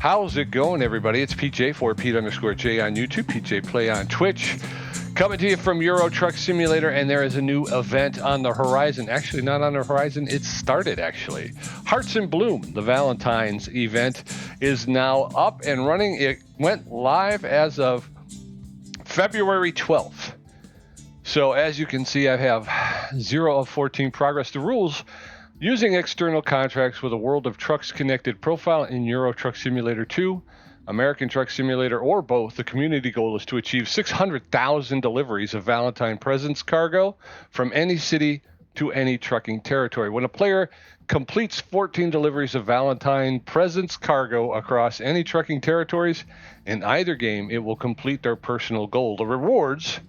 How's it going, everybody? It's PJ for Pete_J on YouTube, PJ Play on Twitch. Coming to you from Euro Truck Simulator, and there is a new event on the horizon. Actually, not on the horizon. It started, actually. Hearts in Bloom, the Valentine's event, is now up and running. It went live as of February 12th. So as you can see, I have 0 of 14 progress. The rules: using external contracts with a World of Trucks connected profile in Euro Truck Simulator 2, American Truck Simulator, or both. The community goal is to achieve 600,000 deliveries of Valentine presents cargo from any city to any trucking territory. When a player completes 14 deliveries of Valentine presents cargo across any trucking territories in either game, it will complete their personal goal. The rewards: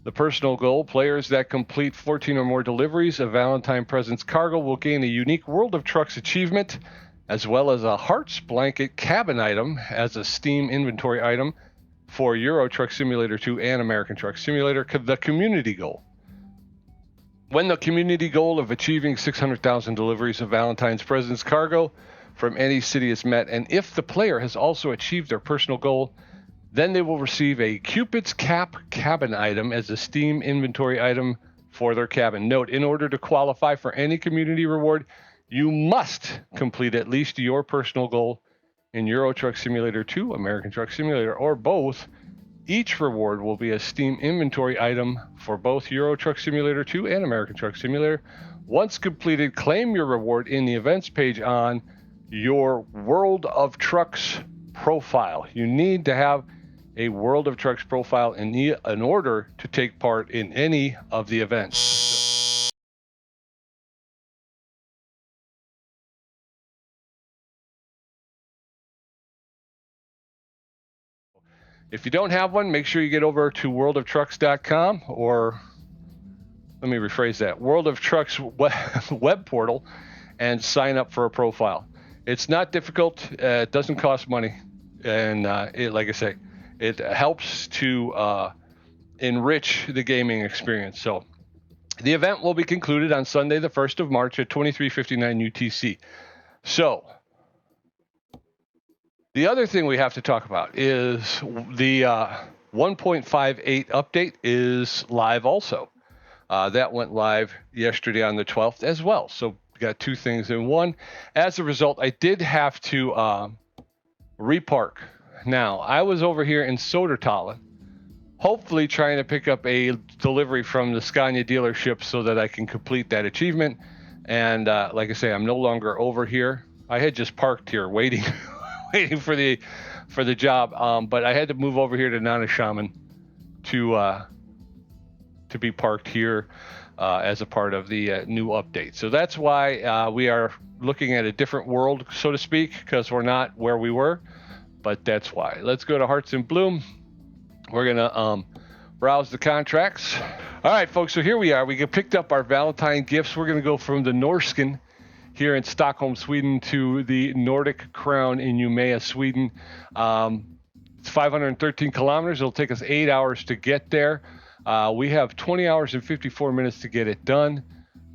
the personal goal: players that complete 14 or more deliveries of Valentine presents cargo will gain a unique World of Trucks achievement, as well as a Hearts blanket cabin item as a Steam inventory item for Euro Truck Simulator 2 and American Truck Simulator. The community goal: when the community goal of achieving 600,000 deliveries of Valentine's presents cargo from any city is met, and if the player has also achieved their personal goal, then they will receive a Cupid's Cap cabin item as a Steam inventory item for their cabin. Note: in order to qualify for any community reward, you must complete at least your personal goal in Euro Truck Simulator 2, American Truck Simulator, or both. Each reward will be a Steam inventory item for both Euro Truck Simulator 2 and American Truck Simulator. Once completed, claim your reward in the events page on your World of Trucks profile. You need to have a World of Trucks profile in order to take part in any of the events. If you don't have one, make sure you get over to worldoftrucks.com, or let me rephrase that, World of Trucks web portal, and sign up for a profile. It's not difficult. It doesn't cost money. And like I say, it helps to enrich the gaming experience. So the event will be concluded on Sunday, the 1st of March at 23:59 UTC. So the other thing we have to talk about is the 1.58 update is live also. That went live yesterday on the 12th as well. So we got two things in one. As a result, I did have to repark. Now, I was over here in Sodertalen, hopefully trying to pick up a delivery from the Scania dealership so that I can complete that achievement. And like I say, I'm no longer over here. I had just parked here waiting for the job, but I had to move over here to Nanoshaman to be parked here as a part of the new update. So that's why we are looking at a different world, so to speak, because we're not where we were. But that's why. Let's go to Hearts in Bloom. We're going to browse the contracts. All right, folks, so here we are. We picked up our Valentine gifts. We're going to go from the Norsken here in Stockholm, Sweden, to the Nordic Crown in Umeå, Sweden. It's 513 kilometers. It'll take us 8 hours to get there. We have 20 hours and 54 minutes to get it done.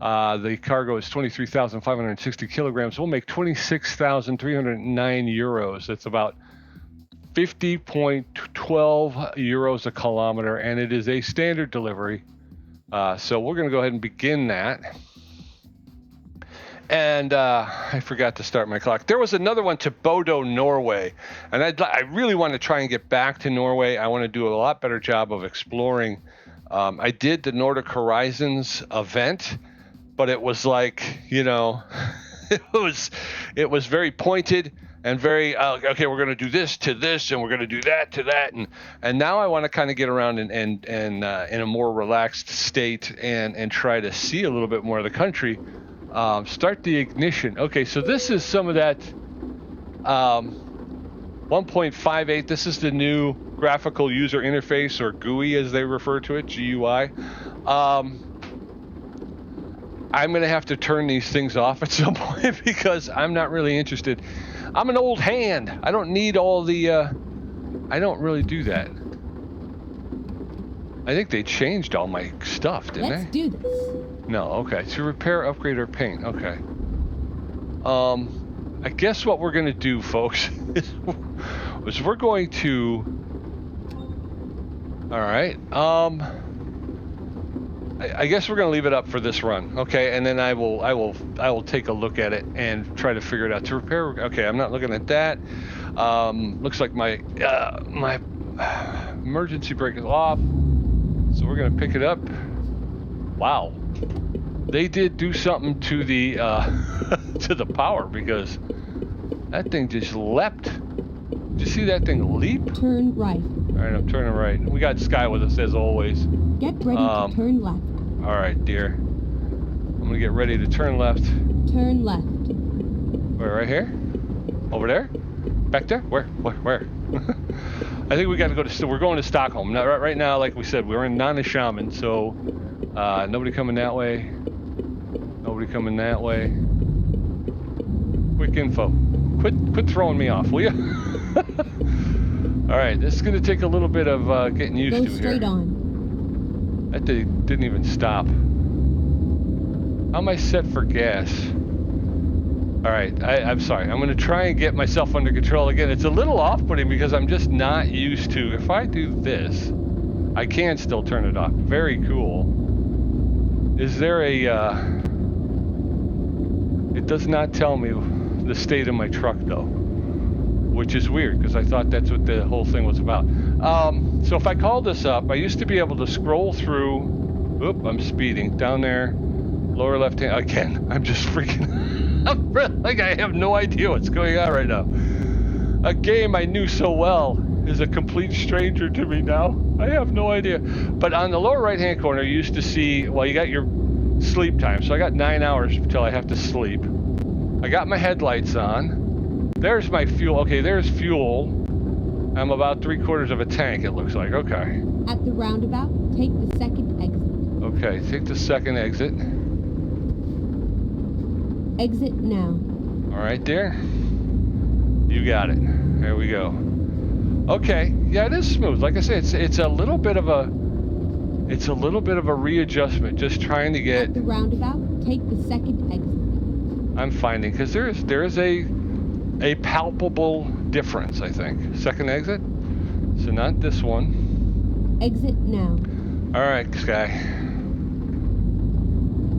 The cargo is 23,560 kilograms. We'll make 26,309 euros. That's about 50.12 euros a kilometer, and it is a standard delivery. So we're going to go ahead and begin that. And I forgot to start my clock. There was another one to Bodo, Norway, and I really want to try and get back to Norway. I want to do a lot better job of exploring. I did the Nordic Horizons event, but it was like, you know, it was very pointed and very okay, we're going to do this to this, and we're going to do that to that, and now I want to kind of get around and in a more relaxed state and try to see a little bit more of the country. Start the ignition. Okay, so this is some of that 1.58. This is the new graphical user interface, or GUI as they refer to it, GUI. I'm going to have to turn these things off at some point because I'm not really interested. I'm an old hand. I don't need all the... I don't really do that. I think they changed all my stuff, didn't they? Let's do this. No, okay. To repair, upgrade, or paint. Okay. I guess what we're going to do, folks, is we're going to... All right. I guess we're going to leave it up for this run, okay? And then I will take a look at it and try to figure it out. To repair... Okay, I'm not looking at that. Looks like my my emergency brake is off. So we're going to pick it up. Wow. They did do something to the to the power, because that thing just leapt. Did you see that thing leap? Turn right. All right, I'm turning right. We got Sky with us as always. Get ready to turn left. All right, dear. I'm gonna get ready to turn left. Turn left. Where, right here? Over there? Back there? Where? I think we got to go to. We're going to Stockholm. Now, right now, like we said, we're in Nynäshamn, so nobody coming that way. Nobody coming that way. Quick info. Quit throwing me off, will you? All right, this is going to take a little bit of getting used to here. Go straight on. That didn't even stop. How am I set for gas? All right, I'm sorry. I'm going to try and get myself under control again. It's a little off-putting because I'm just not used to... If I do this, I can still turn it off. Very cool. Is there a... It does not tell me the state of my truck, though, which is weird because I thought that's what the whole thing was about. So if I call this up, I used to be able to scroll through... Oop, I'm speeding. Down there, lower left hand. Again, I'm just freaking... I'm like I have no idea what's going on right now. A game I knew so well is a complete stranger to me now. I have no idea. But on the lower right-hand corner, you used to see... Well, you got your sleep time. So I got 9 hours until I have to sleep. I got my headlights on. There's my fuel. Okay, there's fuel. I'm about 3/4 of a tank, it looks like. Okay. At the roundabout, take the second exit. Okay, take the second exit. Exit now. All right, dear. You got it. There we go. Okay. Yeah, it is smooth. Like I said, it's a little bit of a readjustment. Just trying to get. At the roundabout, take the second exit. I'm finding because there is a palpable difference. I think second exit. So not this one. Exit now. All right, Sky.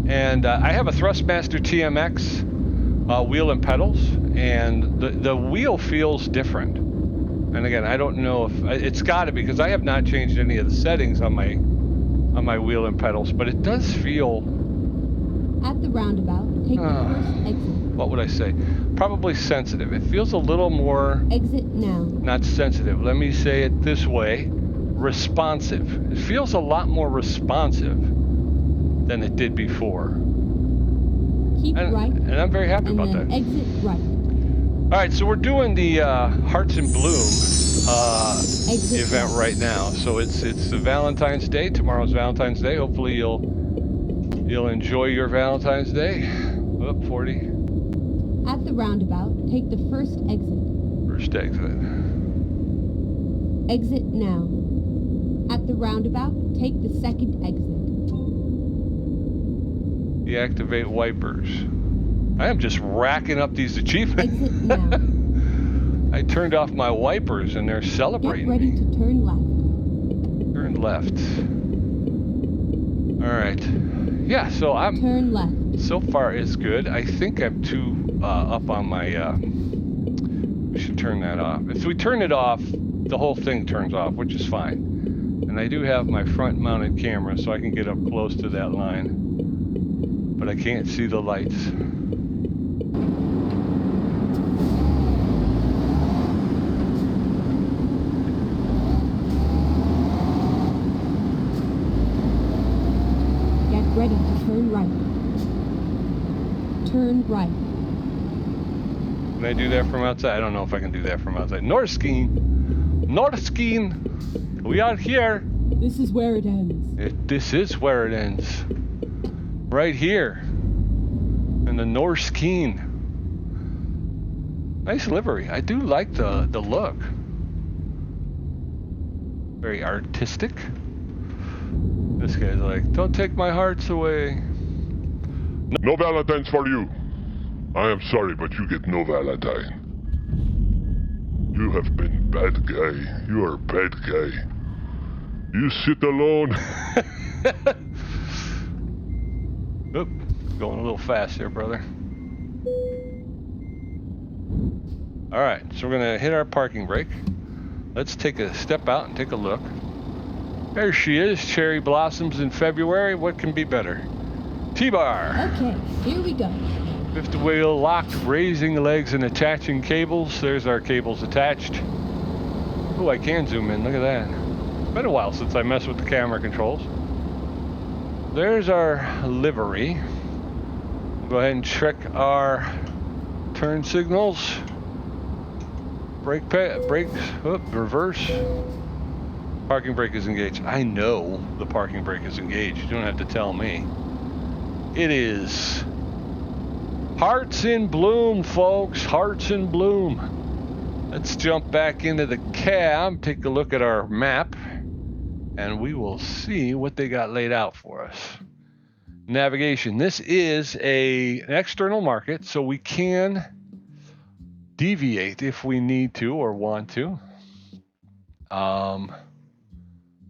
And I have a Thrustmaster TMX wheel and pedals, and the wheel feels different. And again, I don't know if it's got to be because I have not changed any of the settings on my wheel and pedals, but it does feel. At the roundabout, take the first exit. What would I say? Probably sensitive. It feels a little more. Exit now. Not sensitive. Let me say it this way: responsive. It feels a lot more responsive than it did before. Keep right. And I'm very happy about that. Exit right. All right, so we're doing the Hearts in Bloom event right now. So it's the Valentine's Day. Tomorrow's Valentine's Day. Hopefully you'll enjoy your Valentine's Day. Up 40. At the roundabout, take the first exit. First exit. Exit now. At the roundabout, take the second exit. Deactivate wipers. I am just racking up these achievements. Exit now. I turned off my wipers and they're celebrating. Get ready to turn left. Turn left. All right. Yeah, so I'm... Turn left. So far is good. I think I'm too up on my... we should turn that off. If we turn it off, the whole thing turns off, which is fine. And I do have my front-mounted camera, so I can get up close to that line. But I can't see the lights. Get ready to turn right. Turn right. Can I do that from outside? I don't know if I can do that from outside. Norskeen! Norskeen! We are here! This is where it ends. This is where it ends. Right here. In the Norskeen. Nice livery. I do like the look. Very artistic. This guy's like, don't take my hearts away. No Valentine's for you. I am sorry, but you get no Valentine. You have been bad guy. You are a bad guy. You sit alone. Oop, going a little fast here, brother. All right, so we're gonna hit our parking brake. Let's take a step out and take a look. There she is, cherry blossoms in February. What can be better? T-bar. Okay, here we go. Fifth wheel locked, raising legs and attaching cables. There's our cables attached. Oh, I can zoom in. Look at that. It's been a while since I messed with the camera controls. There's our livery. Go ahead and check our turn signals. Brakes, reverse. Parking brake is engaged. I know the parking brake is engaged. You don't have to tell me. It is. Hearts in bloom, folks. Hearts in bloom. Let's jump back into the cab, take a look at our map, and we will see what they got laid out for us. Navigation. This is an external market, so we can deviate if we need to or want to.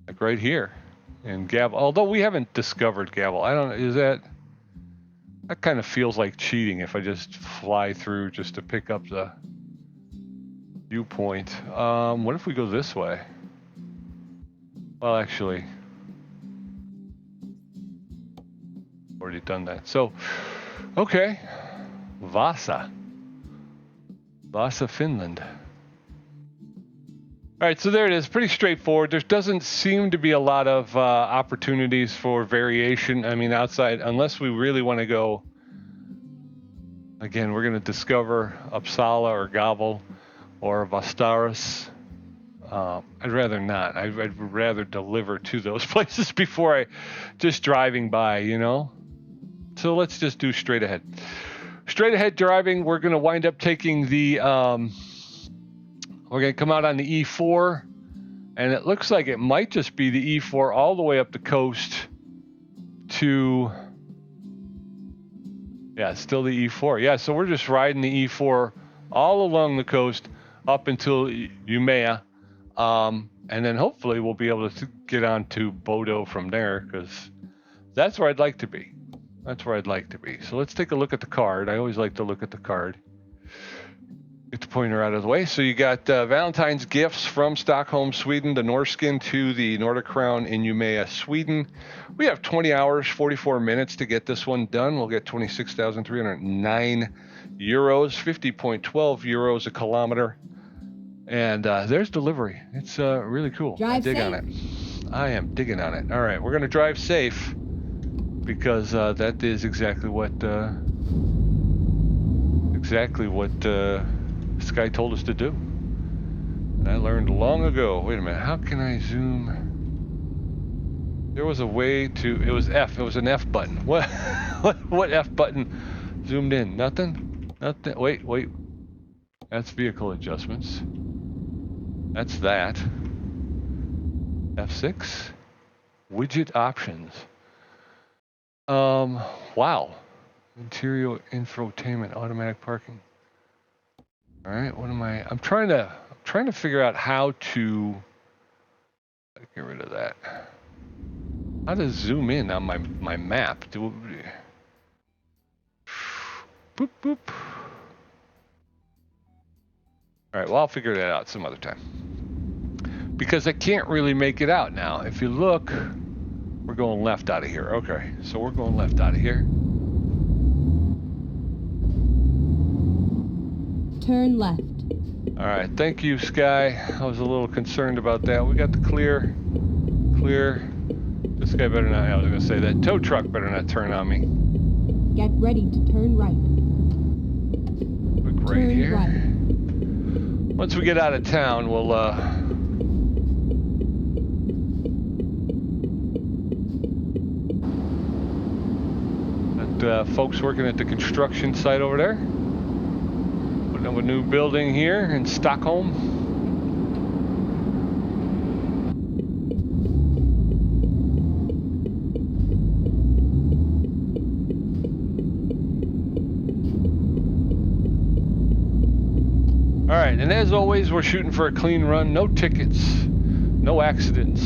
Like right here in Gavel. Although we haven't discovered Gavel. I don't know, is that kind of feels like cheating if I just fly through just to pick up the viewpoint. What if we go this way? Well, actually, already done that. So, okay, Vasa, Finland. All right, so there it is. Pretty straightforward. There doesn't seem to be a lot of opportunities for variation. I mean, outside, unless we really want to go. Again, we're going to discover Uppsala or Gavel or Vastaras. I'd rather not. I'd rather deliver to those places before I just driving by, you know? So let's just do straight ahead. Straight ahead driving, we're going to wind up taking the, we're going to come out on the E4, and it looks like it might just be the E4 all the way up the coast to, yeah, it's still the E4. Yeah, so we're just riding the E4 all along the coast up until Umeå. And then hopefully we'll be able to get on to Bodo from there, because that's where I'd like to be. That's where I'd like to be. So let's take a look at the card. I always like to look at the card. Get the pointer out of the way. So you got Valentine's gifts from Stockholm, Sweden, the Norskin to the Nordic Crown in Umeå, Sweden. We have 20 hours, 44 minutes to get this one done. We'll get 26,309 euros, 50.12 euros a kilometer. And there's delivery. It's really cool. Drive I dig safe. on it. I am digging on it. All right, we're going to drive safe because that is exactly what this guy told us to do. And I learned long ago. Wait a minute. How can I zoom? There was a way to. It was F. It was an F button. What? What F button zoomed in? Nothing. Nothing. Wait. That's vehicle adjustments. That's that. F6. Widget options. Wow. Interior infotainment, automatic parking. All right, what am I? I'm trying to figure out how to get rid of that. How to zoom in on my map. Boop boop. All right, well, I'll figure that out some other time. Because I can't really make it out now. If you look, we're going left out of here. Okay, so we're going left out of here. Turn left. All right, thank you, Sky. I was a little concerned about that. We got the clear. This guy better not, I was going to say that tow truck better not turn on me. Get ready to turn right. Quick right Turn here. right. Once we get out of town, we'll folks working at the construction site over there. Putting up a new building here in Stockholm. right, and as always, we're shooting for a clean run. No tickets, no accidents.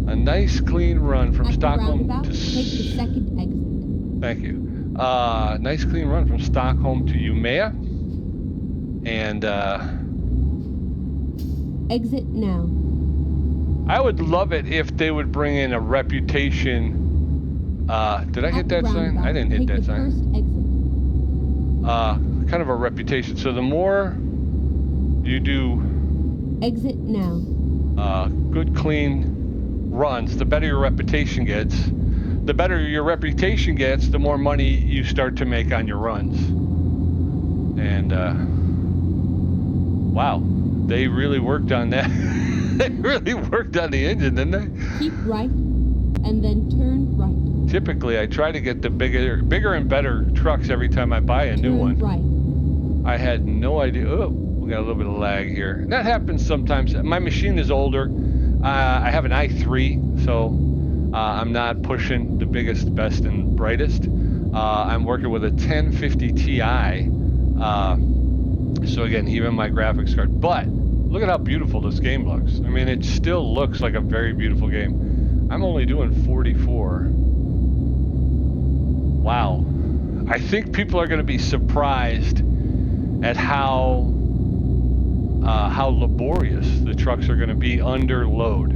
A nice clean run from At the Stockholm roundabout, to... take the second exit. Thank you. Nice clean run from Stockholm to Umeå. And Exit now. I would love it if they would bring in a reputation. Did I hit that sign? I didn't hit that sign. First exit. Kind of a reputation. So the more you do Exit now. good, clean runs, the better your reputation gets. The better your reputation gets, the more money you start to make on your runs. And wow, they really worked on that. They really worked on the engine, didn't they? Keep right, and then turn right. Typically, I try to get the bigger and better trucks every time I buy a new one. Right. I had no idea. Oh, we got a little bit of lag here. And that happens sometimes. My machine is older. I have an i3, so I'm not pushing the biggest, best, and brightest. I'm working with a 1050 Ti. So again, even my graphics card. But look at how beautiful this game looks. I mean, it still looks like a very beautiful game. I'm only doing 44. Wow. I think people are going to be surprised at how laborious the trucks are going to be under load.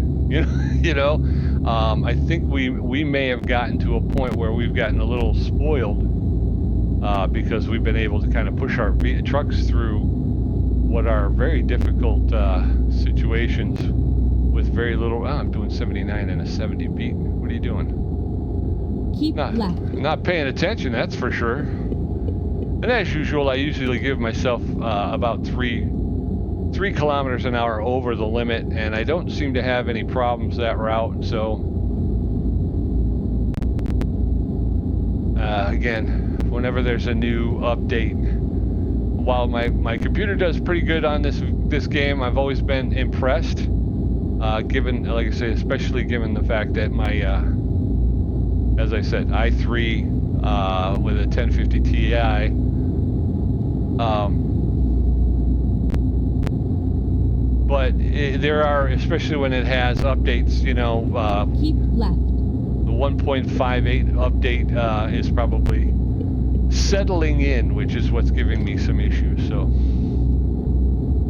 I think we may have gotten to a point where we've gotten a little spoiled because we've been able to kind of push our trucks through what are very difficult situations with very little. I'm doing 79 and a 70 beat. What are you doing? Keep left. Not paying attention, that's for sure. And as usual, I usually give myself about 3 kilometers an hour over the limit, and I don't seem to have any problems that route. So again, whenever there's a new update, while my computer does pretty good on this game, I've always been impressed. Given, like I say, especially given the fact that my as I said, i3 with a 1050 Ti. But there are, especially when it has updates, Keep left. the 1.58 update is probably settling in, which is what's giving me some issues. So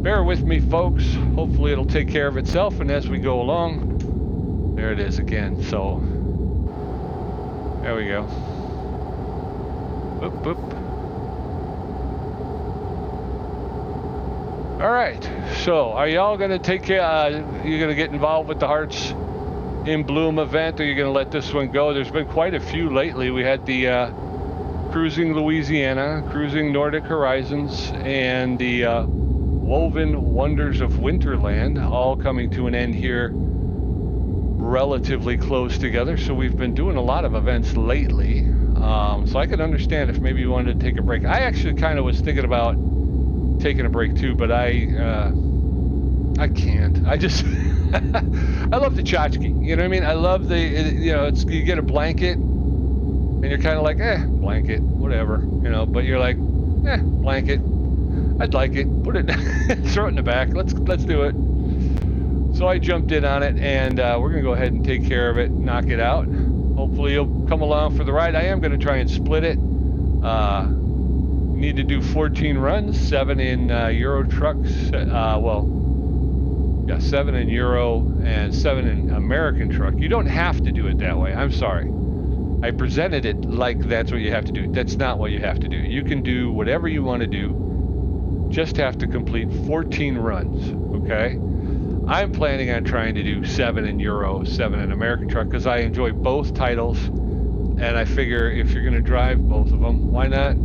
bear with me, folks. Hopefully it'll take care of itself, and as we go along, there it is again. So there we go. Boop, boop. All right, so are y'all gonna take care, you're gonna get involved with the Hearts in Bloom event, or you're gonna let this one go? There's been quite a few lately. We had the Cruising Louisiana, Cruising Nordic Horizons, and the Woven Wonders of Winterland, all coming to an end here relatively close together. So we've been doing a lot of events lately. So I could understand if maybe you wanted to take a break. I actually kind of was thinking about taking a break too, but I can't. I just I love the tchotchke. You know what I mean? I love the you get a blanket and you're kind of like, blanket, whatever, but you're like, blanket, I'd like it, put it throw it in the back, let's do it. So I jumped in on it, and we're gonna go ahead and take care of it, knock it out. Hopefully you'll come along for the ride. I am gonna try and split it. Need to do 14 runs, 7 in Euro trucks. 7 in Euro and 7 in American truck. You don't have to do it that way. I'm sorry. I presented it like that's what you have to do. That's not what you have to do. You can do whatever you want to do. Just have to complete 14 runs, okay? I'm planning on trying to do 7 in Euro, 7 in American truck, because I enjoy both titles, and I figure if you're going to drive both of them, why not,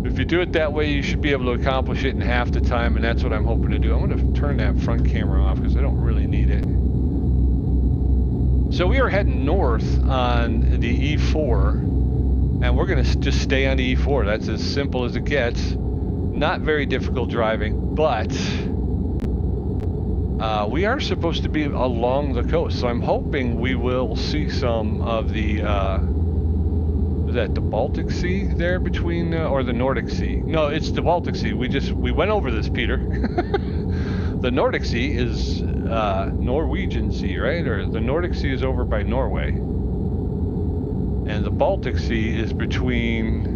If you do it that way, you should be able to accomplish it in half the time, and that's what I'm hoping to do. I'm going to turn that front camera off because I don't really need it. So we are heading north on the E4, and we're going to just stay on the E4. That's as simple as it gets. Not very difficult driving, but we are supposed to be along the coast, so I'm hoping we will see some of the is that the Baltic Sea there between, or the Nordic Sea? No, it's the Baltic Sea. We went over this, Peter. The Nordic Sea is Norwegian Sea, right? Or the Nordic Sea is over by Norway. And the Baltic Sea is between...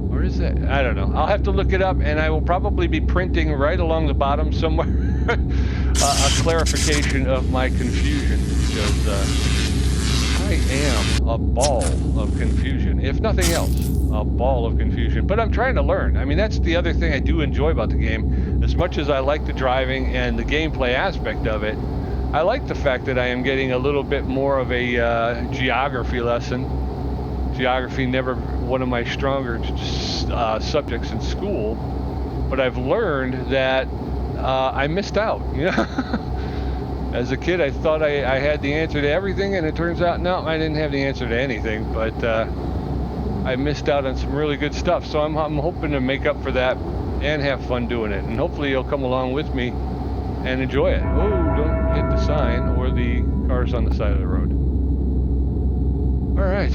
Where is that? I don't know. I'll have to look it up, and I will probably be printing right along the bottom somewhere a clarification of my confusion, because I am a ball of confusion, if nothing else, a ball of confusion. But I'm trying to learn. I mean, that's the other thing I do enjoy about the game. As much as I like the driving and the gameplay aspect of it, I like the fact that I am getting a little bit more of a geography lesson. Geography, never one of my stronger subjects in school, but I've learned that I missed out. You know? As a kid, I thought I had the answer to everything, and it turns out, no, I didn't have the answer to anything, but I missed out on some really good stuff. So I'm hoping to make up for that and have fun doing it, and hopefully you'll come along with me and enjoy it. Oh, don't hit the sign or the cars on the side of the road. All right.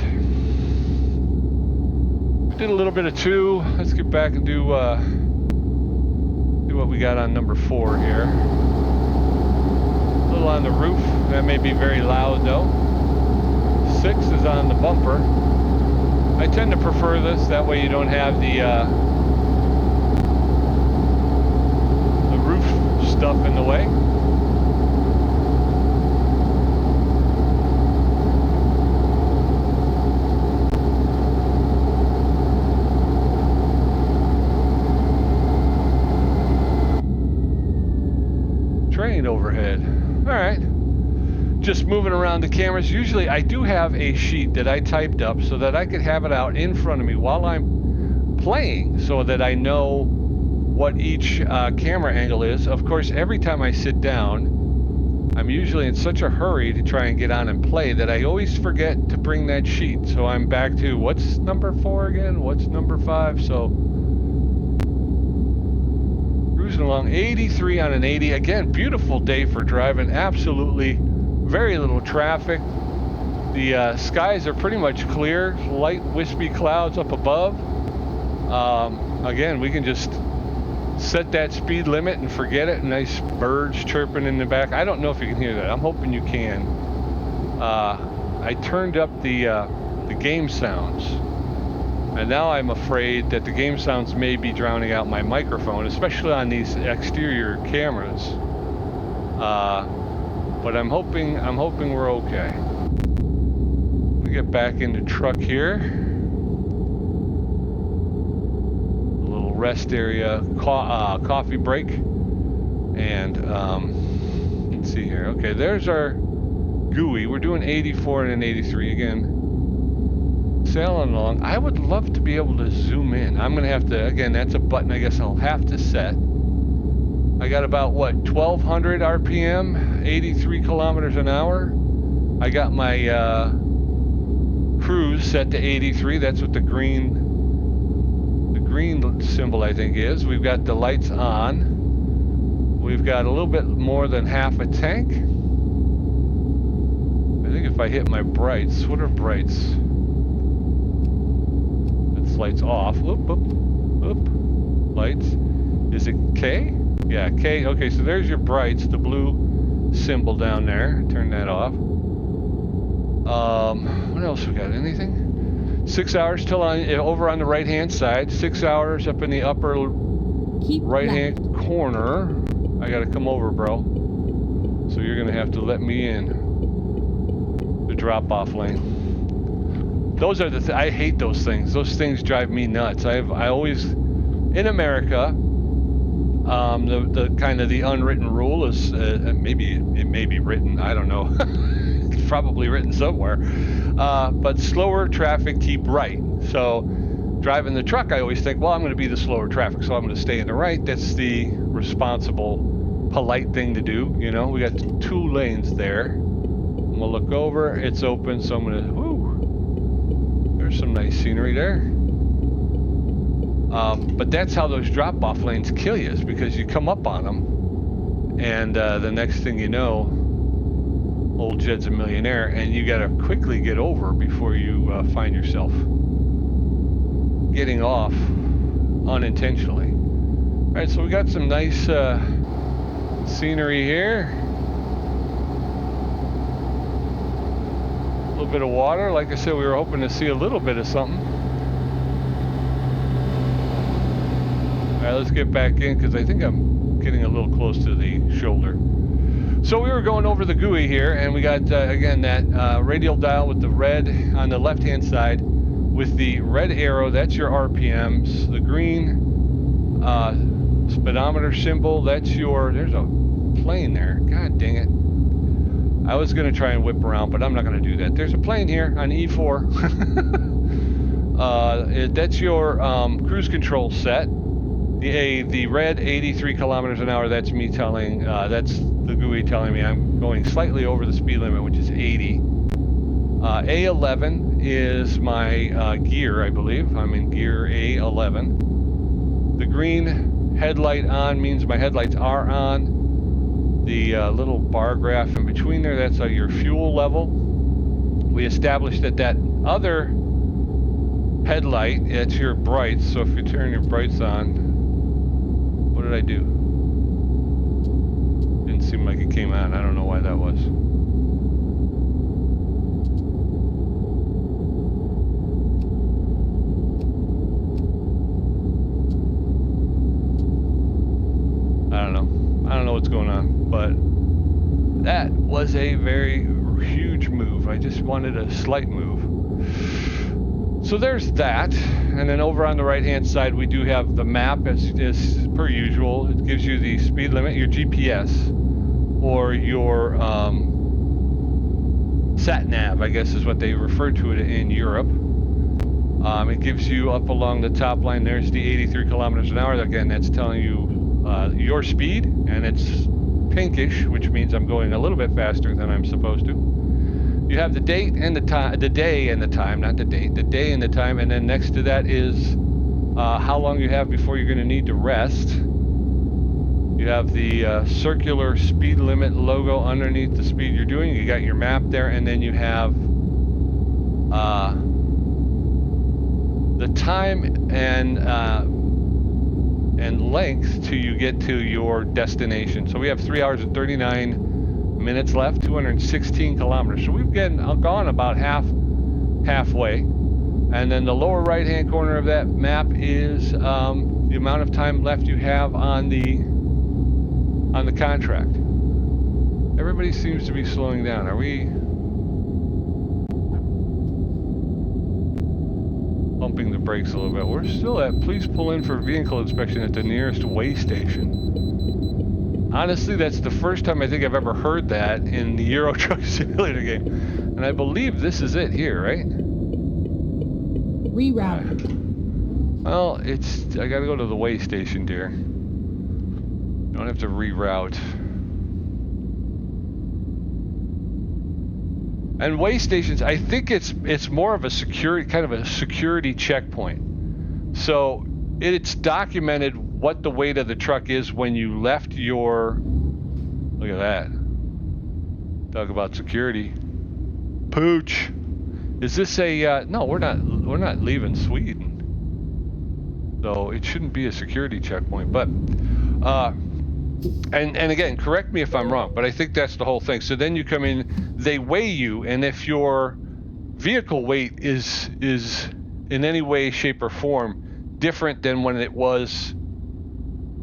Did a little bit of 2. Let's get back and do what we got on number 4 here. A little on the roof. That may be very loud though. 6 is on the bumper. I tend to prefer this. That way you don't have the roof stuff in the way. Train overhead. All right. Just moving around the cameras. Usually I do have a sheet that I typed up so that I could have it out in front of me while I'm playing, so that I know what each camera angle is. Of course, every time I sit down, I'm usually in such a hurry to try and get on and play that I always forget to bring that sheet. So I'm back to, what's number 4 again? What's number 5? So cruising along, 83 on an 80. Again, beautiful day for driving. Absolutely very little traffic. The skies are pretty much clear. Light wispy clouds up above. Again, we can just set that speed limit and forget it. Nice birds chirping in the back. I don't know if you can hear that. I'm hoping you can. I turned up the game sounds, and now I'm afraid that the game sounds may be drowning out my microphone, especially on these exterior cameras. But I'm hoping we're okay. We get back into truck here. A little rest area, coffee break, and let's see here. Okay, there's our GUI. We're doing 84 and an 83 again. Sailing along. I would love to be able to zoom in. I'm gonna have to, again, that's a button I guess I'll have to set. I got about, what, 1200 RPM, 83 kilometers an hour. I got my cruise set to 83. That's what the green symbol I think is. We've got the lights on. We've got a little bit more than half a tank. I think if I hit my brights, what are brights? That's lights off. Oop, oop, oop. Lights. Is it K? Yeah, K. Okay, so there's your brights, the blue symbol down there. Turn that off. What else we got? Anything? 6 hours till over on the right hand side. 6 hours up in the upper right hand corner. I gotta come over, bro. So you're gonna have to let me in the drop off lane. Those are the I hate those things. Those things drive me nuts. I always, in America, the kind of the unwritten rule is, maybe it may be written, I don't know. It's probably written somewhere. But slower traffic keep right. So driving the truck, I always think, well, I'm going to be the slower traffic, so I'm going to stay in the right. That's the responsible, polite thing to do. You know, we got 2 lanes there. I'm going to look over. It's open, so I'm going to, whoo, there's some nice scenery there. But that's how those drop-off lanes kill you, is because you come up on them, and the next thing you know, Old Jed's a millionaire, and you got to quickly get over before you find yourself getting off unintentionally. All right, so we got some nice scenery here. A little bit of water. Like I said, we were hoping to see a little bit of something. All right, let's get back in because I think I'm getting a little close to the shoulder. So we were going over the GUI here, and we got, again, that radial dial with the red on the left-hand side with the red arrow. That's your RPMs. The green speedometer symbol, that's your... There's a plane there. God dang it. I was going to try and whip around, but I'm not going to do that. There's a plane here on E4. That's your cruise control set. The red 83 kilometers an hour, that's me telling, that's the GUI telling me I'm going slightly over the speed limit, which is 80. A11 is my gear, I believe. I'm in gear A11. The green headlight on means my headlights are on. The little bar graph in between there, that's your fuel level. We established that that other headlight, it's your brights, so if you turn your brights on, what did I do? Didn't seem like it came on. I don't know why that was. I don't know what's going on, but that was a very huge move. I just wanted a slight move. So there's that, and then over on the right-hand side we do have the map as per usual. It gives you the speed limit, your GPS, or your sat nav, I guess is what they refer to it in Europe. It gives you up along the top line. There's the 83 kilometers an hour. Again, that's telling you your speed, and it's pinkish, which means I'm going a little bit faster than I'm supposed to. You have the date and the time, the day and the time, not the date, the day and the time, and then next to that is how long you have before you're going to need to rest. You have the circular speed limit logo underneath the speed you're doing. You got your map there, and then you have the time and length till you get to your destination. So we have 3 hours and 39 minutes left, 216 kilometers. So we've gone about halfway. And then the lower right hand corner of that map is the amount of time left you have on the contract. Everybody seems to be slowing down. Are we bumping the brakes a little bit? We're still at please pull in for vehicle inspection at the nearest way station. Honestly, that's the first time I think I've ever heard that in the Euro Truck Simulator game. And I believe this is it here, right? Reroute. Well, I gotta go to the way station, dear. You don't have to reroute. And way stations, I think it's more of a security checkpoint. So it's documented what the weight of the truck is when you left your... Look at that. Talk about security. Pooch. Is this a... no, we're not leaving Sweden. So it shouldn't be a security checkpoint. But... and again, correct me if I'm wrong, but I think that's the whole thing. So then you come in, they weigh you, and if your vehicle weight is in any way, shape, or form different than when it was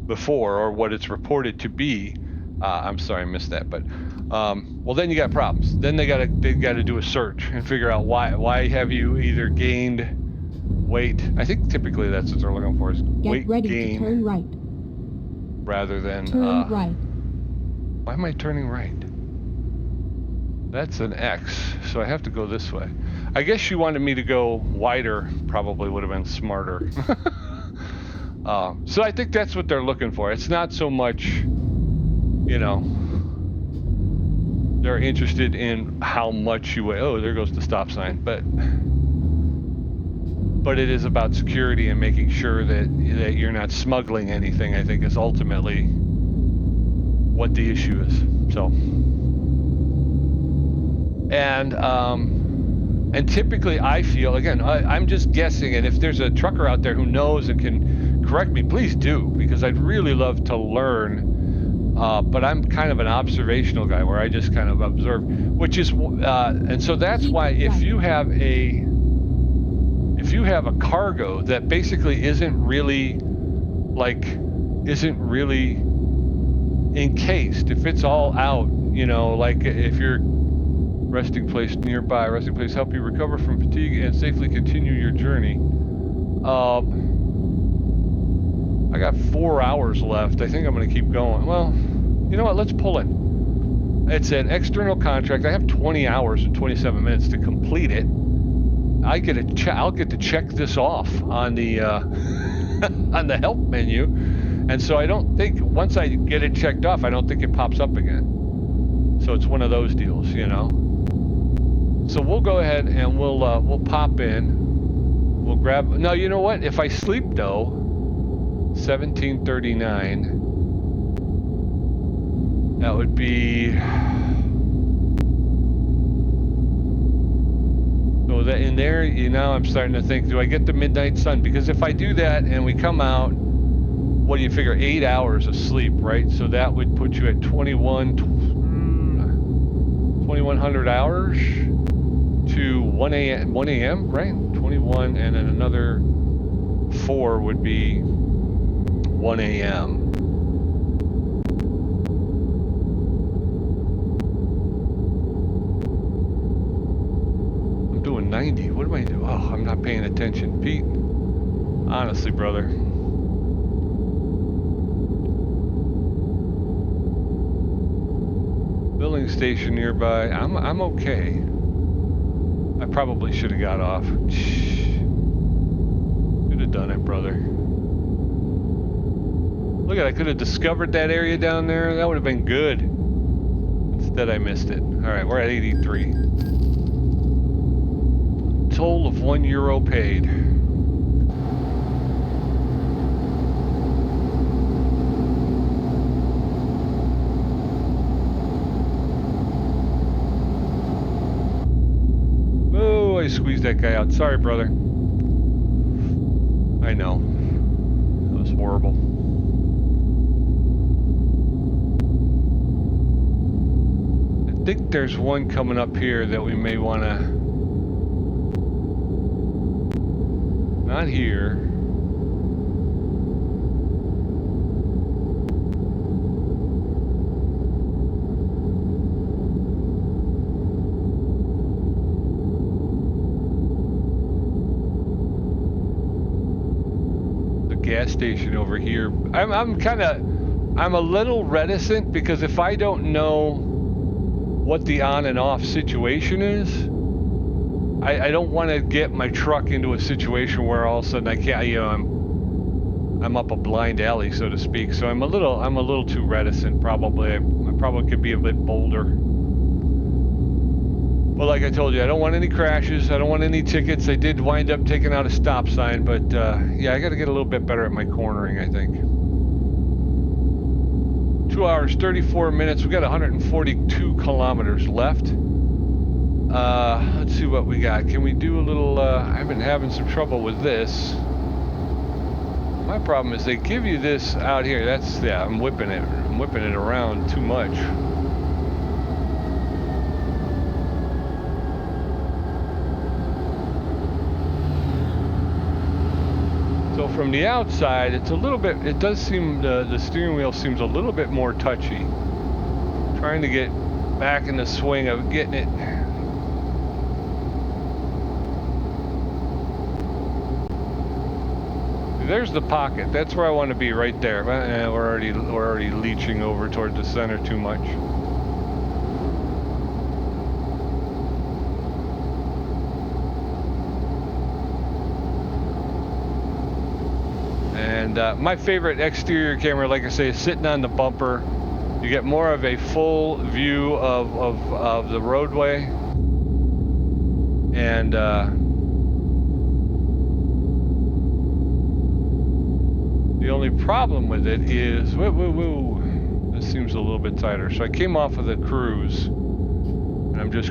before, or what it's reported to be, I'm sorry I missed that, but well, then you got problems. Then they gotta do a search and figure out why have you either gained weight. I think typically that's what they're looking for, is weight Get ready gain to turn right. rather than Turn right. why am I turning right? That's an X, so I have to go this way. I guess she wanted me to go wider, probably would have been smarter. So I think that's what they're looking for. It's not so much, you know, they're interested in how much you weigh. Oh, there goes the stop sign. But it is about security and making sure that you're not smuggling anything, I think, is ultimately what the issue is. So And typically I feel, again, I'm just guessing, and if there's a trucker out there who knows and can correct me, please do, because I'd really love to learn. But I'm kind of an observational guy where I just kind of observe, which is, and so that's why if you have a cargo that basically isn't really encased, if it's all out, you know, like if you're resting place nearby, resting place help you recover from fatigue and safely continue your journey. I got 4 hours left. I think I'm going to keep going. Well, you know what? Let's pull it. It's an external contract. I have 20 hours and 27 minutes to complete it. I'll get to check this off on the on the help menu, and so I don't think once I get it checked off, I don't think it pops up again. So it's one of those deals, you know. So we'll go ahead and we'll pop in. We'll grab. No, you know what? If I sleep though, 1739. That would be. So that in there, you know, I'm starting to think, do I get the midnight sun? Because if I do that and we come out, what do you figure? 8 hours of sleep, right? So that would put you at 2100 hours to 1 a.m., right? 21, and then another 4 would be 1 a.m. I'm doing 90. What am I doing? Oh, I'm not paying attention. Pete, honestly, brother. Filling station nearby. I'm okay. I probably should have got off. Could have done it, brother. Look at, I could have discovered that area down there. That would have been good. Instead, I missed it. All right, we're at 83. Toll of €1 paid. Oh, I squeezed that guy out. Sorry, brother. I know. That was horrible. I think there's one coming up here that we may want to... Not here. The gas station over here. I'm a little reticent because if I don't know what the on and off situation is, I don't want to get my truck into a situation where all of a sudden I can't, you know, I'm up a blind alley, so to speak. So I'm a little too reticent. Probably, I probably could be a bit bolder. But like I told you, I don't want any crashes. I don't want any tickets. I did wind up taking out a stop sign, but yeah, I got to get a little bit better at my cornering, I think. 2 hours, 34 minutes. We got 142 kilometers left. Let's see what we got. Can we do a little, I've been having some trouble with this. My problem is they give you this out here. That's, yeah, I'm whipping it around too much. So from the outside, it's a little bit, it does seem, the steering wheel seems a little bit more touchy. Trying to get back in the swing of getting it. There's the pocket. That's where I want to be, right there. We're already leaching over towards the center too much. And my favorite exterior camera, like I say, is sitting on the bumper. You get more of a full view of the roadway. And the only problem with it is, this seems a little bit tighter. So I came off of the cruise, and I'm just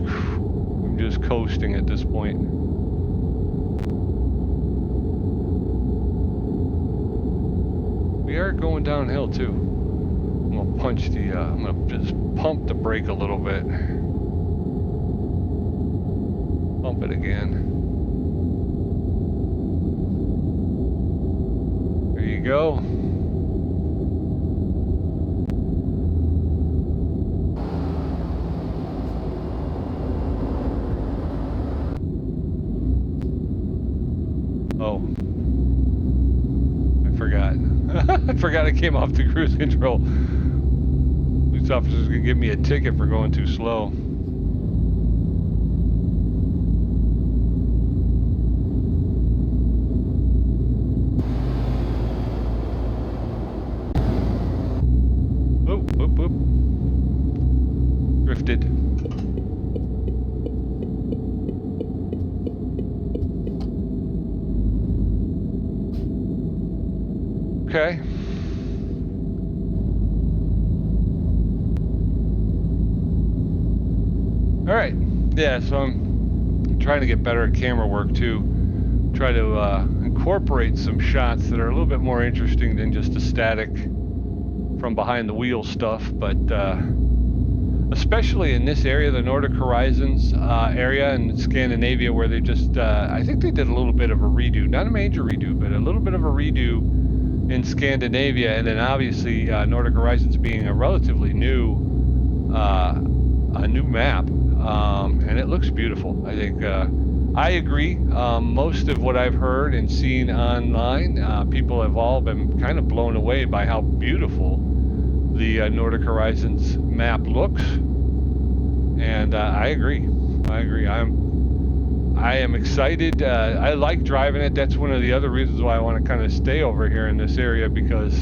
just coasting at this point. We are going downhill too. I'm gonna punch the, I'm gonna just pump the brake a little bit. Pump it again. There you go. Oh. I forgot. I forgot I came off the cruise control. Police officer's gonna give me a ticket for going too slow. Whoop, whoop. Drifted. Okay. All right. Yeah, so I'm trying to get better at camera work too. Try to incorporate some shots that are a little bit more interesting than just the static from behind the wheel stuff, but especially in this area, the Nordic Horizons area in Scandinavia, where they just, I think they did a little bit of a redo, not a major redo, but a little bit of a redo in Scandinavia, and then obviously Nordic Horizons being a relatively new map, and it looks beautiful. I think I agree. Most of what I've heard and seen online, people have all been kind of blown away by how beautiful the Nordic Horizons map looks, and I agree. I am excited. I like driving it. That's one of the other reasons why I want to kind of stay over here in this area, because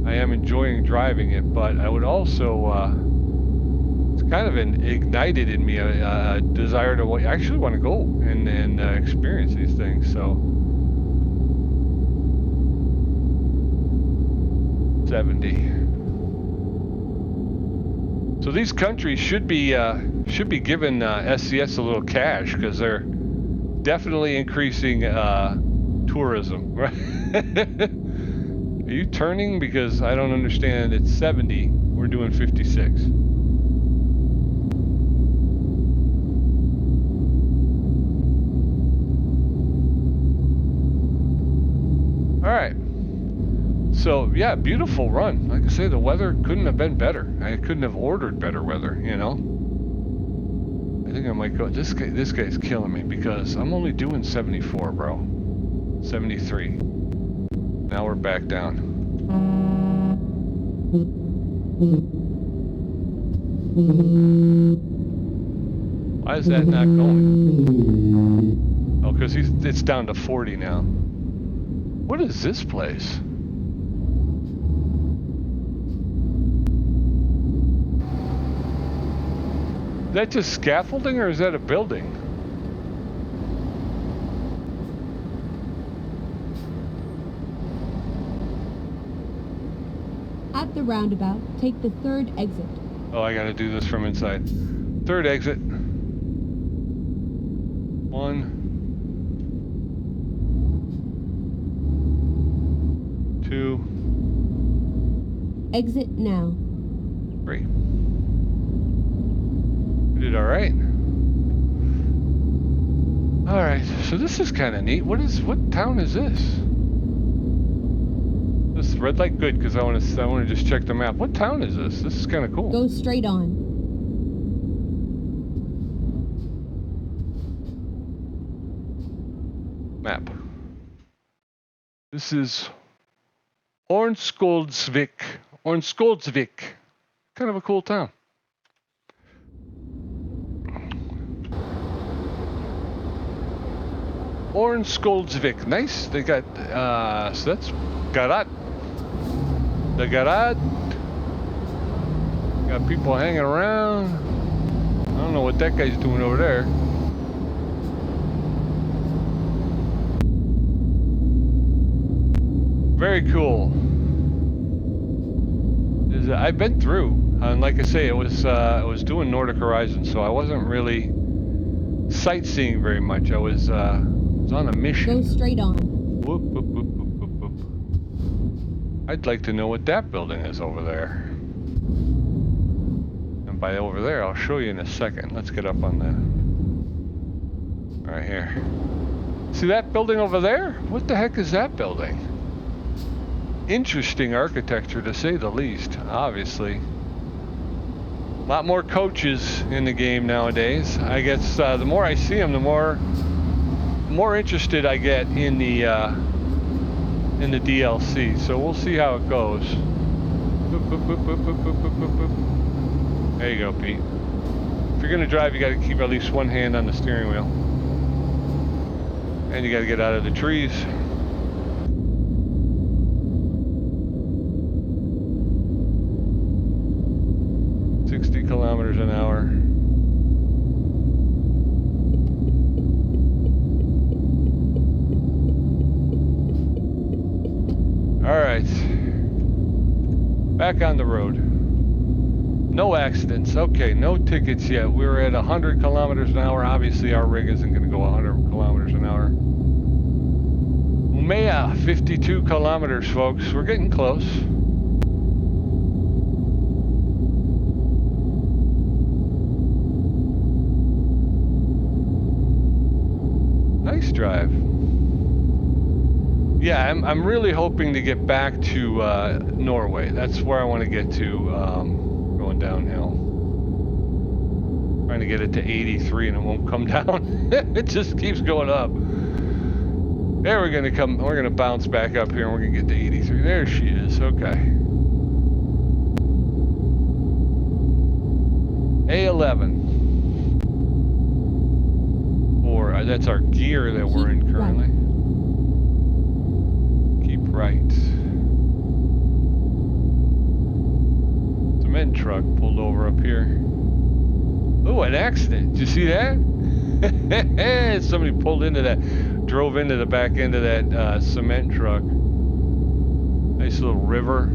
I am enjoying driving it. But I would also, it's kind of ignited in me a desire to actually want to go and experience these things. So 70. So these countries should be giving SCS a little cash, because they're definitely increasing tourism. Right? Are you turning? Because I don't understand. It's 70. We're doing 56. All right. So yeah, beautiful run. Like I say, the weather couldn't have been better. I couldn't have ordered better weather, you know. I think I might go. This guy's killing me, because I'm only doing 74, bro. 73. Now we're back down. Why is that not going? Oh, because it's down to 40 now. What is this place? Is that just scaffolding, or is that a building? At the roundabout, take the third exit. Oh, I gotta do this from inside. Third exit. 1, 2. Exit now. 3. We did all right. All right, so this is kind of neat. What town is this? This red light, good, because I want to just check the map. What town is this? This is kind of cool. Go straight on. Map. This is Ornsköldsvik. Ornsköldsvik. Kind of a cool town. Ornsköldsvik. Nice. They got, so that's Garad. The Garad. Got people hanging around. I don't know what that guy's doing over there. Very cool. I've been through, and like I say, it was doing Nordic Horizons, so I wasn't really sightseeing very much. I was on a mission. Go straight on. Whoop, whoop, whoop, whoop, whoop, whoop. I'd like to know what that building is over there. And by over there, I'll show you in a second. Let's get up on the... Right here. See that building over there? What the heck is that building? Interesting architecture, to say the least, obviously. A lot more coaches in the game nowadays. I guess the more I see them, the more interested I get in the DLC. So we'll see how it goes. Boop, boop, boop, boop, boop, boop, boop, boop, boop. There you go, Pete. If you're gonna drive, you got to keep at least one hand on the steering wheel, and you got to get out of the trees. Kilometers an hour. All right, back on the road. No accidents. Okay, no tickets yet. We're at 100 kilometers an hour. Obviously, our rig isn't going to go 100 kilometers an hour. Umea, 52 kilometers, folks. We're getting close. Nice drive. Yeah, I'm really hoping to get back to Norway. That's where I want to get to, going downhill. Trying to get it to 83 and it won't come down. It just keeps going up. There we're gonna bounce back up here and we're gonna get to 83. There she is, okay. A11. That's our gear that we're in currently. Keep right. Cement truck pulled over up here. Oh, an accident. Did you see that? Somebody pulled into that, drove into the back end of that cement truck. Nice little river.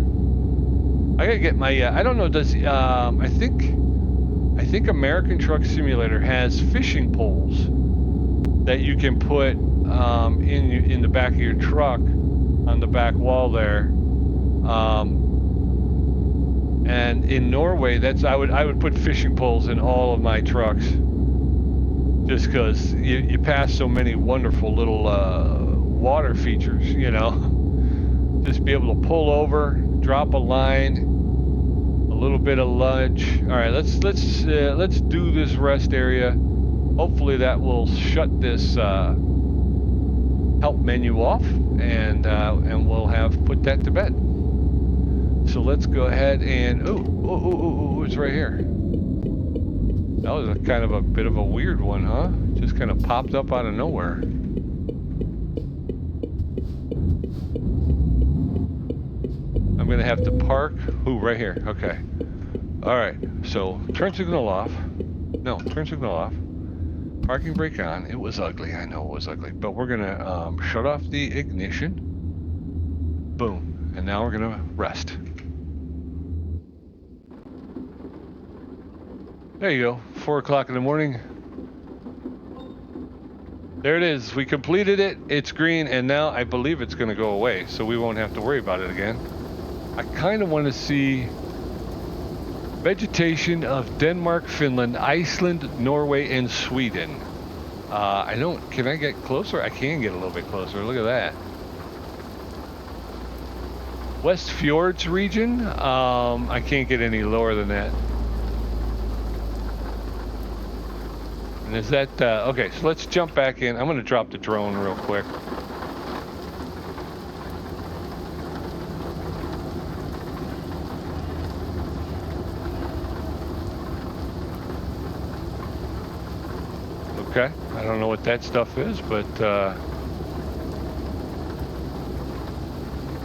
I gotta get my, I don't know, does, I think American Truck Simulator has fishing poles that you can put in the back of your truck on the back wall there, and in Norway, I would put fishing poles in all of my trucks, just because you pass so many wonderful little water features, you know. Just be able to pull over, drop a line, a little bit of lunge. All right, let's do this rest area. Hopefully that will shut this help menu off, and we'll have put that to bed. So let's go ahead and ooh, it's right here. That was a kind of a bit of a weird one, huh? Just kind of popped up out of nowhere. I'm gonna have to park. Ooh, right here. Okay. All right. So turn signal off. No, turn signal off. Parking brake on. It was ugly. I know it was ugly, but we're gonna shut off the ignition. Boom. And now we're gonna rest. There you go. 4 o'clock in the morning. There it is. We completed it. It's green, and now I believe it's gonna go away, so we won't have to worry about it again. I kind of want to see vegetation of Denmark, Finland, Iceland, Norway, and Sweden. Can I get closer? I can get a little bit closer. Look at that. West Fjords region. I can't get any lower than that. And is that, okay, so let's jump back in. I'm going to drop the drone real quick. Okay, I don't know what that stuff is, but the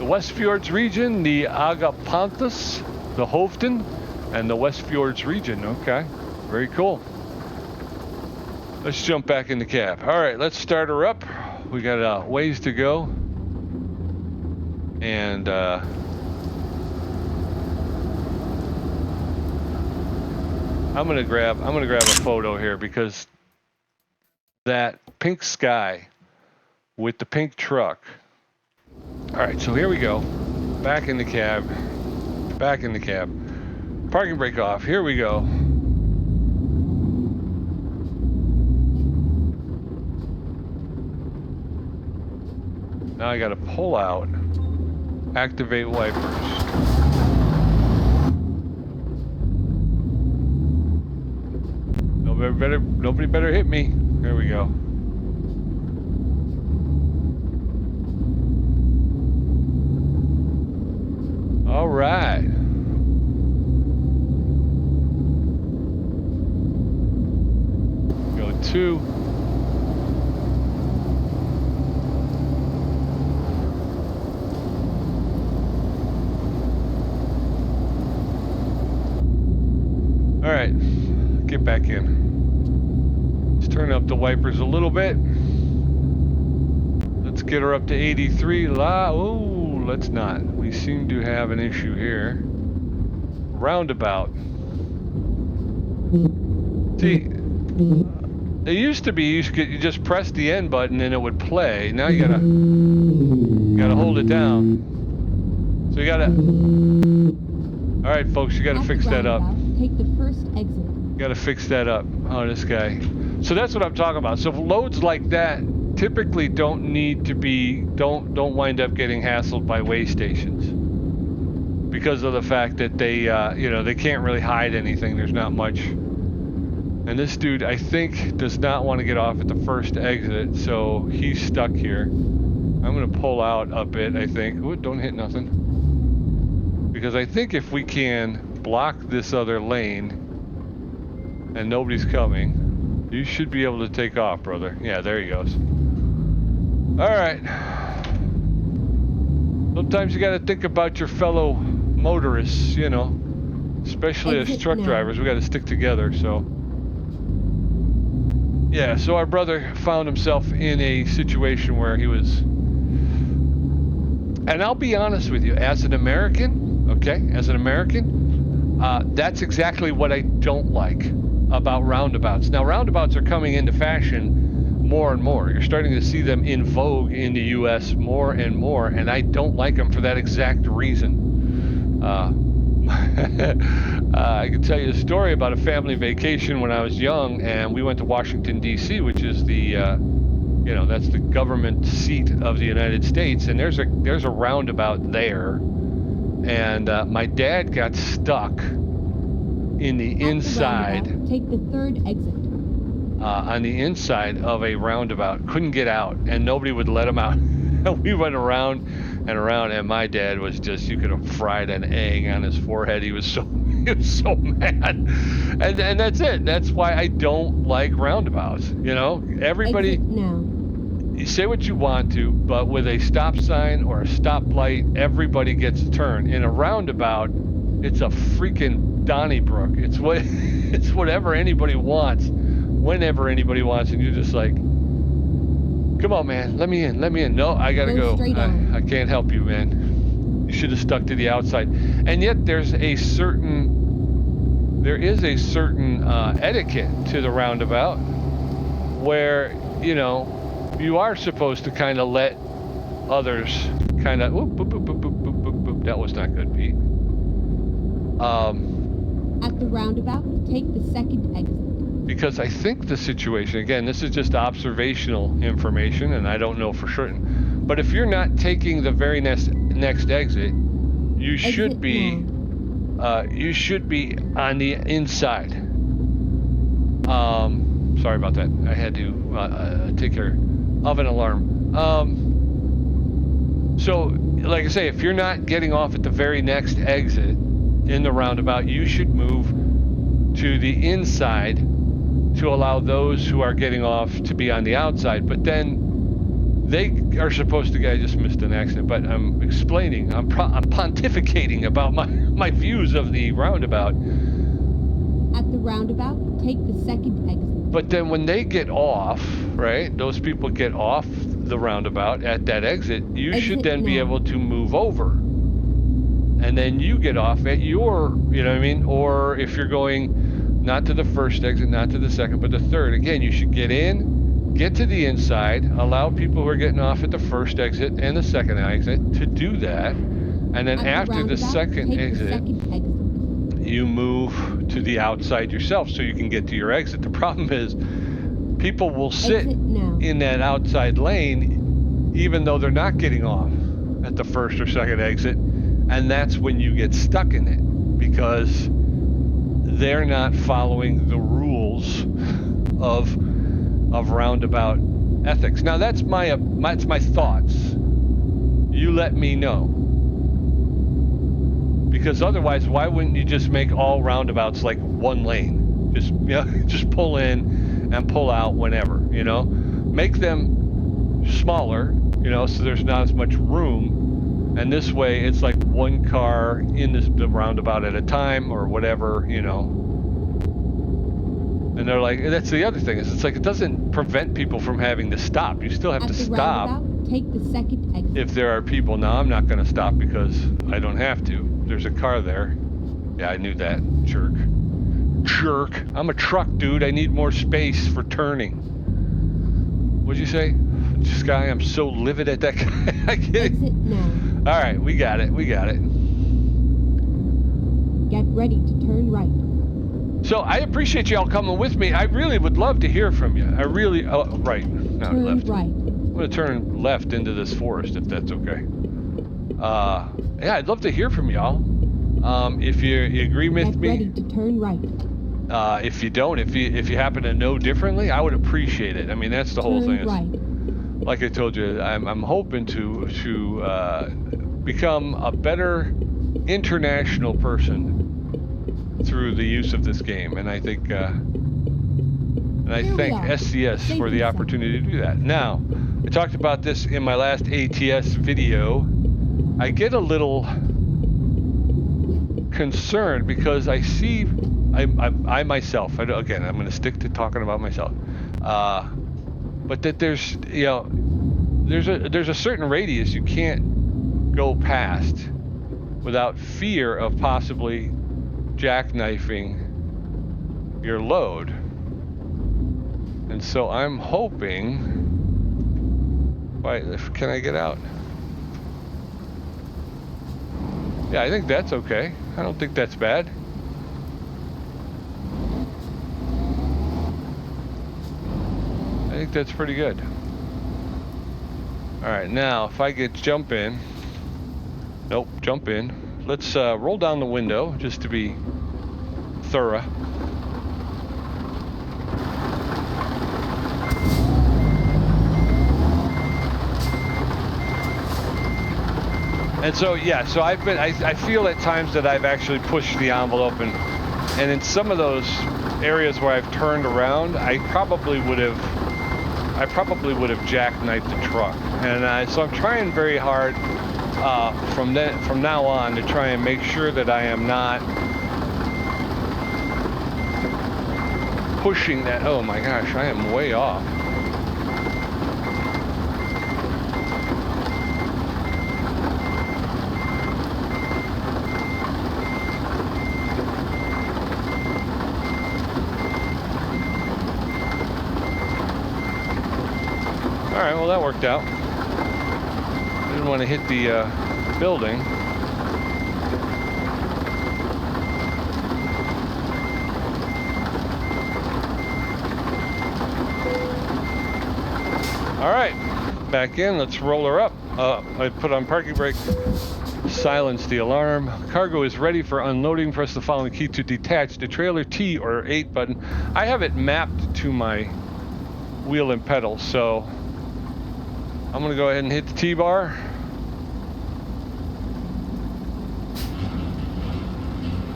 West Fjords region, the Agapanthus, the Hovden, and the West Fjords region. Okay, very cool. Let's jump back in the cab. All right, let's start her up. We got a ways to go, and I'm gonna grab a photo here because that pink sky with the pink truck. All right, so here we go. Back in the cab. Back in the cab. Parking brake off. Here we go. Now I got to pull out. Activate wipers. Nobody better hit me. There we go. All right. Go 2. All right, get back in. Let's turn up the wipers a little bit. Let's get her up to 83. Oh, let's not. We seem to have an issue here. Roundabout. See, it used to be you just press the end button and it would play. Now you gotta hold it down. So you gotta. All right, folks, you gotta fix that up. Take the first exit. Got to fix that up. Oh, this guy. So that's what I'm talking about. So loads like that typically don't need to be, don't wind up getting hassled by way stations because of the fact that they, you know, they can't really hide anything. There's not much. And this dude, I think, does not want to get off at the first exit, so he's stuck here. I'm going to pull out a bit, I think. Ooh, don't hit nothing. Because I think if we can block this other lane and nobody's coming, you should be able to take off, brother. Yeah, there he goes. All right. Sometimes you got to think about your fellow motorists, you know, especially as truck drivers. We got to stick together. So yeah, so our brother found himself in a situation where he was, and I'll be honest with you, as an American, okay, as an American, that's exactly what I don't like about roundabouts. Now, roundabouts are coming into fashion more and more. You're starting to see them in vogue in the U.S. more and more, and I don't like them for that exact reason. I can tell you a story about a family vacation when I was young, and we went to Washington, D.C., which is the, you know, that's the government seat of the United States, and there's a roundabout there. And my dad got stuck in the inside. Take the third exit. On the inside of a roundabout. Couldn't get out, and nobody would let him out. We went around and around, and my dad was just, you could have fried an egg on his forehead. He was so mad. And that's it. That's why I don't like roundabouts. You know, everybody. Exit now. You say what you want to, but with a stop sign or a stoplight, everybody gets a turn. In a roundabout, it's a freaking Donnybrook. It's whatever anybody wants, whenever anybody wants, and you're just like, come on, man, let me in. No, I gotta go. I can't help you, man. You should have stuck to the outside. And yet there is a certain etiquette to the roundabout where, you know, you are supposed to kind of let others kind of, that was not good, Pete. At the roundabout, take the second exit. Because I think the situation, again, this is just observational information, and I don't know for certain, but if you're not taking the very next exit, you should be on the inside. Sorry about that. I had to take care of an alarm. So, like I say, if you're not getting off at the very next exit in the roundabout, you should move to the inside to allow those who are getting off to be on the outside. But then they are supposed to, I just missed an accident, but I'm explaining, I'm pontificating about my views of the roundabout. At the roundabout, take the second exit. But then when they get off, right, those people get off the roundabout at that exit, you should then be able to move over. And then you get off at your, you know what I mean? Or if you're going not to the first exit, not to the second, but the third, again, you should get in, get to the inside, allow people who are getting off at the first exit and the second exit to do that. And then after the second exit, you move to the outside yourself so you can get to your exit. The problem is people will sit in that outside lane even though they're not getting off at the first or second exit. And that's when you get stuck in it because they're not following the rules of roundabout ethics. Now that's my thoughts. You let me know. Because otherwise, why wouldn't you just make all roundabouts like one lane? Just pull in and pull out whenever, Make them smaller, so there's not as much room. And this way, it's like one car in the roundabout at a time or whatever, And they're like, that's the other thing, is it's like it doesn't prevent people from having to stop. You still have to stop. Take the second exit. If there are people. Now, I'm not going to stop because I don't have to. There's a car there. Yeah, I knew that. Jerk. I'm a truck, dude. I need more space for turning. What'd you say? This guy, I'm so livid at that guy. I get it. Exit now. All right, we got it. Get ready to turn right. So I appreciate y'all coming with me. I really would love to hear from you. I really, right. Now Turn left. right. I'm going to turn left into this forest if that's okay. Yeah, I'd love to hear from y'all. If you agree with me. Get ready to turn right. If you don't, if you happen to know differently, I would appreciate it. I mean, that's the whole thing. Right. Like I told you, I'm hoping to become a better international person through the use of this game, and I think thank SCS for the opportunity to do that. Now, I talked about this in my last ATS video. I get a little concerned because I see I myself, again, I'm going to stick to talking about myself, but that there's a certain radius you can't go past without fear of possibly jackknifing your load. And so I'm hoping, can I get out? Yeah, I think that's okay. I don't think that's bad. I think that's pretty good. All right, now if I get jump in. Nope, jump in. Let's roll down the window just to be thorough. And so, yeah, so I feel at times that I've actually pushed the envelope, and in some of those areas where I've turned around, I probably would have jackknifed the truck. And so I'm trying very hard from now on to try and make sure that I am not pushing that. Oh my gosh, I am way off. All right, well that worked out. I didn't want to hit the building. All right, back in. Let's roll her up. I put on parking brake, silence the alarm. Cargo is ready for unloading. Press the following key to detach the trailer, T or 8 button. I have it mapped to my wheel and pedal, so I'm gonna go ahead and hit the T-bar.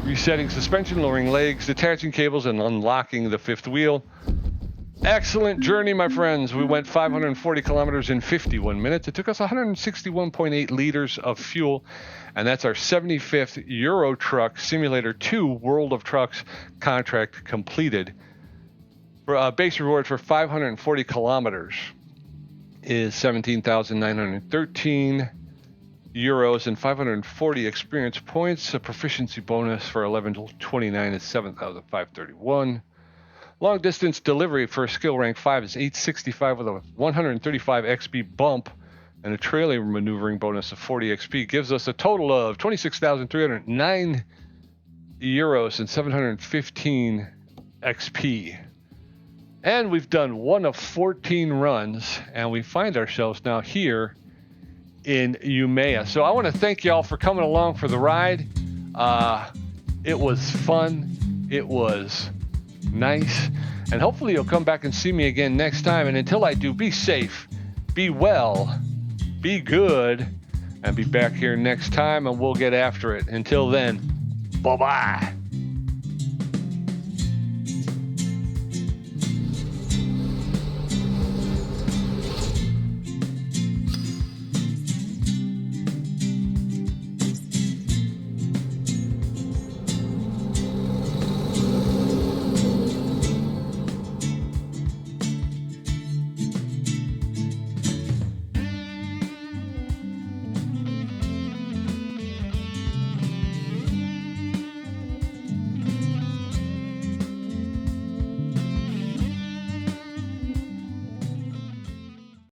Resetting suspension, lowering legs, detaching cables, and unlocking the fifth wheel. Excellent journey, my friends. We went 540 kilometers in 51 minutes. It took us 161.8 liters of fuel, and that's our 75th Euro Truck Simulator 2 World of Trucks contract completed. Base reward for 540 kilometers is 17,913 euros and 540 experience points. A proficiency bonus for 11 to 29 is 7,531. Long distance delivery for skill rank 5 is 865 with a 135 XP bump and a trailer maneuvering bonus of 40 XP. Gives us a total of 26,309 euros and 715 XP. And we've done one of 14 runs, and we find ourselves now here in Umea. So I want to thank y'all for coming along for the ride. It was fun. It was nice. And hopefully you'll come back and see me again next time. And until I do, be safe, be well, be good, and be back here next time, and we'll get after it. Until then, bye-bye.